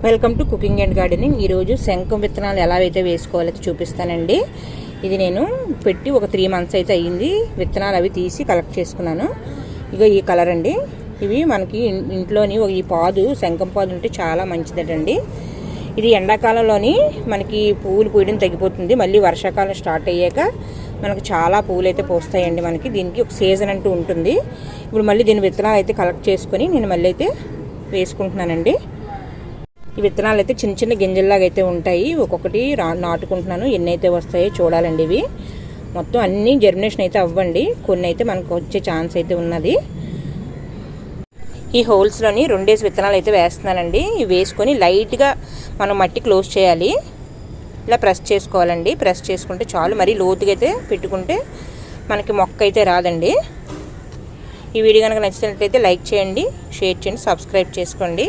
Welcome to cooking and gardening. ఈరోజు శంఖం విత్తనాలు ఎలా అయితే వేసుకోవాలో చూపిస్తానండి. ఇది నేను పెట్టి ఒక 3 months అయితే అయ్యింది. విత్తనాలు అవి తీసి కలెక్ట్ చేసుకున్నాను. ఇగో ఈ కలర్ అండి. ఇవి మనకి ఇంట్లోని ఈ పాదు శంఖం పాదు ఉంటే చాలా మంచిదటండి. ఇది ఎండాకాలంలోని మనకి పువ్వులు పూయడం తగ్గిపోతుంది. మళ్ళీ వర్షాకాలం స్టార్ట్ అయ్యాక మనకు చాలా పువ్వులు అయితే పోస్తాయండి. మనకి దీనికి ఒక సీజన్ అంటూ ఉంటుంది. ఇప్పుడు మళ్ళీ దీని విత్తనాలు అయితే కలెక్ట్ చేసుకొని నేను మళ్ళీ అయితే వేసుకుంటున్నానండి. ఈ విత్తనాలు అయితే చిన్న చిన్న గింజల్లాగా అయితే ఉంటాయి. ఒక్కొక్కటి నాటుకుంటున్నాను. ఎన్ని అయితే వస్తాయో చూడాలండి. ఇవి మొత్తం అన్నీ జర్మినేషన్ అయితే అవ్వండి. కొన్ని అయితే మనకు వచ్చే ఛాన్స్ అయితే ఉన్నది. ఈ హోల్స్లోని 2 విత్తనాలు అయితే వేస్తున్నానండి. ఇవి వేసుకొని లైట్గా మనం మట్టి క్లోజ్ చేయాలి. ఇలా ప్రెస్ చేసుకోవాలండి. ప్రెస్ చేసుకుంటే చాలు. మరీ లోతుగా అయితే పెట్టుకుంటే మనకి మొక్క అయితే రాదండి. ఈ వీడియో కనుక నచ్చినట్లయితే లైక్ చేయండి, షేర్ చేయండి, సబ్స్క్రైబ్ చేసుకోండి.